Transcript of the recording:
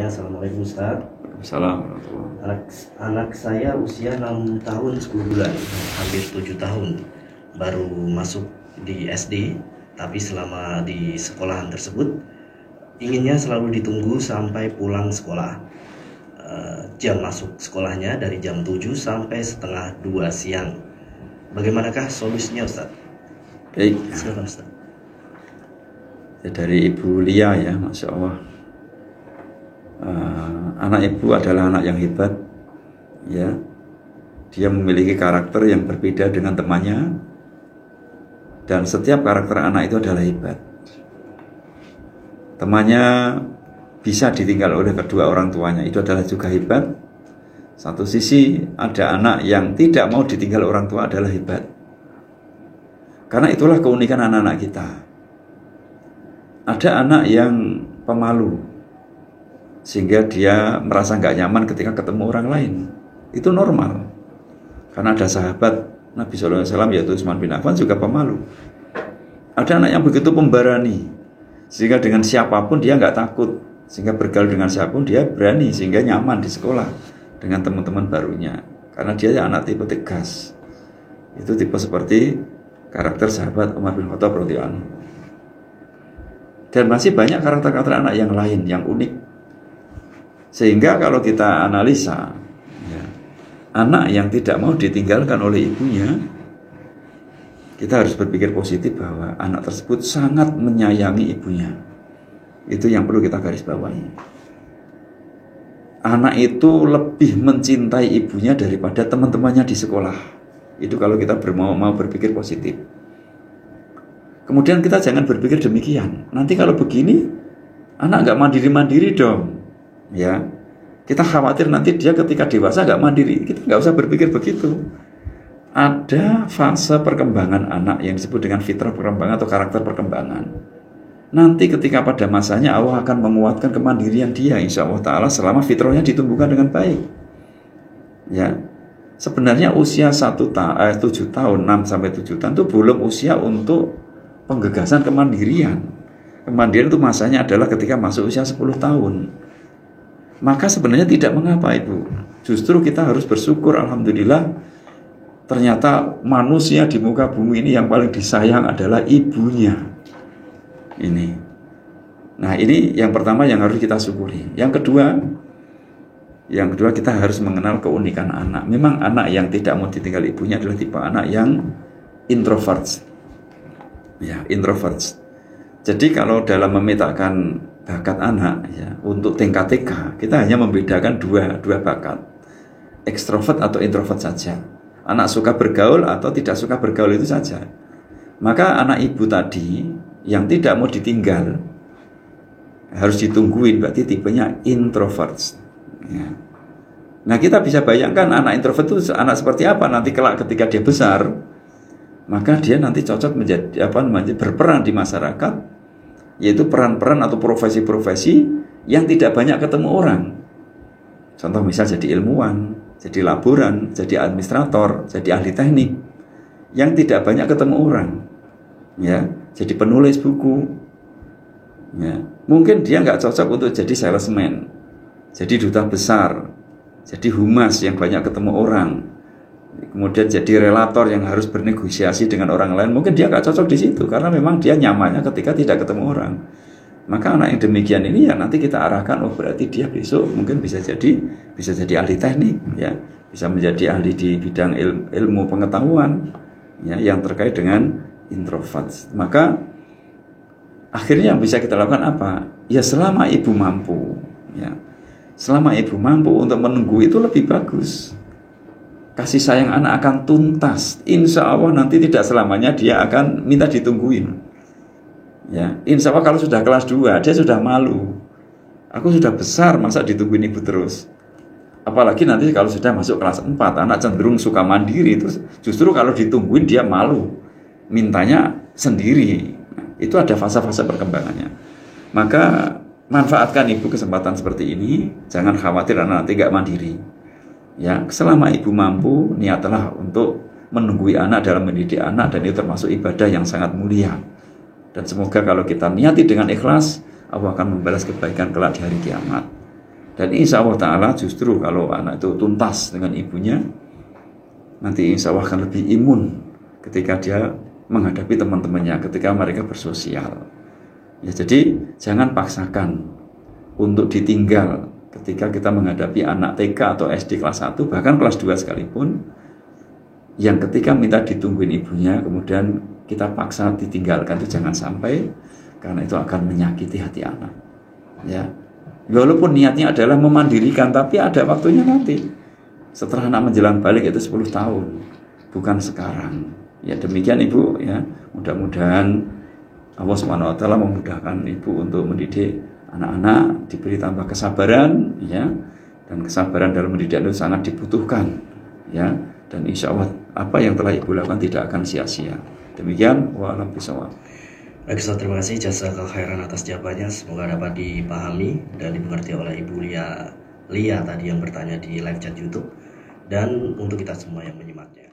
Ya, Assalamualaikum Ustaz. Salam. Anak saya usia 6 tahun 10 bulan, hampir 7 tahun. Baru masuk di SD, tapi selama di sekolahan tersebut inginnya selalu ditunggu sampai pulang sekolah. Jam masuk sekolahnya dari jam 7 sampai setengah 2 siang. Bagaimanakah solusinya Ustaz? Baik. Silakan Ustaz. Dari Ibu Lia ya, Masya Allah. Anak ibu adalah anak yang hebat, ya. Dia memiliki karakter yang berbeda dengan temannya, dan setiap karakter anak itu adalah hebat. Temannya bisa ditinggal oleh kedua orang tuanya, itu adalah juga hebat. Satu sisi ada anak yang tidak mau ditinggal orang tua adalah hebat. Karena itulah keunikan anak-anak kita. Ada anak yang pemalu, sehingga dia merasa nggak nyaman ketika ketemu orang lain. Itu normal. Karena ada sahabat Nabi SAW yaitu Utsman bin Affan juga pemalu. Ada anak yang begitu pemberani, sehingga dengan siapapun dia nggak takut, sehingga bergaul dengan siapapun dia berani, sehingga nyaman di sekolah dengan teman-teman barunya. Karena dia anak tipe tegas. Itu tipe seperti karakter sahabat Umar bin Khattab radhiyallahu anhu. Dan masih banyak karakter-karakter anak yang lain yang unik. Sehingga kalau kita analisa, ya, anak yang tidak mau ditinggalkan oleh ibunya, kita harus berpikir positif bahwa anak tersebut sangat menyayangi ibunya. Itu yang perlu kita garis bawahi. Anak itu lebih mencintai ibunya daripada teman-temannya di sekolah. Itu kalau kita mau berpikir positif. Kemudian kita jangan berpikir demikian. Nanti kalau begini, anak nggak mandiri-mandiri dong. Ya, kita khawatir nanti dia ketika dewasa nggak mandiri. Kita nggak usah berpikir begitu. Ada fase perkembangan anak yang disebut dengan fitrah perkembangan atau karakter perkembangan. Nanti ketika pada masanya Allah akan menguatkan kemandirian dia, insya Allah Ta'ala, selama fitrahnya ditumbuhkan dengan baik. Ya, sebenarnya usia 7 tahun, 6 sampai 7 tahun itu belum usia untuk penggegasan kemandirian. Kemandirian itu masanya adalah ketika masuk usia 10 tahun. Maka sebenarnya tidak mengapa Ibu. Justru kita harus bersyukur, alhamdulillah, ternyata manusia di muka bumi ini yang paling disayang adalah ibunya. Ini. Nah, ini yang pertama yang harus kita syukuri. Yang kedua kita harus mengenal keunikan anak. Memang anak yang tidak mau ditinggal ibunya adalah tipe anak yang introvert. Ya, introvert. Jadi kalau dalam memetakan bakat anak ya, untuk tingkat TK, kita hanya membedakan dua bakat, ekstrovert atau introvert saja. Anak suka bergaul atau tidak suka bergaul itu saja. Maka anak ibu tadi yang tidak mau ditinggal harus ditungguin, berarti tipenya introvert. Ya. Nah, kita bisa bayangkan anak introvert itu anak seperti apa nanti kelak ketika dia besar. Maka dia nanti cocok menjadi berperan di masyarakat, yaitu peran-peran atau profesi-profesi yang tidak banyak ketemu orang. Contoh misal jadi ilmuwan, jadi laboran, jadi administrator, jadi ahli teknik yang tidak banyak ketemu orang. Ya, jadi penulis buku. Ya, mungkin dia nggak cocok untuk jadi salesman, jadi duta besar, jadi humas yang banyak ketemu orang. Kemudian jadi relator yang harus bernegosiasi dengan orang lain, mungkin dia nggak cocok di situ karena memang dia nyamannya ketika tidak ketemu orang. Maka anak yang demikian ini ya nanti kita arahkan, oh berarti dia besok mungkin bisa jadi ahli teknik, ya, bisa menjadi ahli di bidang ilmu pengetahuan, ya, yang terkait dengan introvert. Maka akhirnya yang bisa kita lakukan apa? Ya selama ibu mampu, ya, selama ibu mampu untuk menunggu itu lebih bagus. Kasih sayang anak akan tuntas. Insya Allah nanti tidak selamanya dia akan minta ditungguin. Ya, insya Allah kalau sudah kelas 2 dia sudah malu. Aku sudah besar masa ditungguin ibu terus. Apalagi nanti kalau sudah masuk kelas 4, anak cenderung suka mandiri. Terus justru kalau ditungguin dia malu, mintanya sendiri. Nah, itu ada fase-fase perkembangannya. Maka manfaatkan ibu kesempatan seperti ini. Jangan khawatir anak nanti gak mandiri. Ya, selama ibu mampu, niatlah untuk menunggui anak dalam mendidik anak, dan itu termasuk ibadah yang sangat mulia. Dan semoga kalau kita niati dengan ikhlas, Allah akan membalas kebaikan kelak di hari kiamat. Dan insya Allah Ta'ala justru kalau anak itu tuntas dengan ibunya, nanti insya Allah akan lebih imun ketika dia menghadapi teman-temannya, ketika mereka bersosial. Ya, jadi jangan paksakan untuk ditinggal ketika kita menghadapi anak TK atau SD kelas 1, bahkan kelas 2 sekalipun, yang ketika minta ditungguin ibunya, kemudian kita paksa ditinggalkan, itu jangan sampai, karena itu akan menyakiti hati anak. Ya. Walaupun niatnya adalah memandirikan, tapi ada waktunya nanti. Setelah anak menjelang balik itu 10 tahun, bukan sekarang. Ya demikian Ibu, ya. Mudah-mudahan Allah SWT memudahkan Ibu untuk mendidik anak-anak, diberi tambah kesabaran, ya. Dan kesabaran dalam mendidik itu sangat dibutuhkan, ya. Dan insya Allah apa yang telah Ibu lakukan tidak akan sia-sia. Demikian, wa'alam bishawab. Baik Ustaz, terima kasih jazakallahu khairan atas jawabannya. Semoga dapat dipahami dan dimengerti oleh Ibu Lia tadi yang bertanya di live chat YouTube, dan untuk kita semua yang menyimaknya.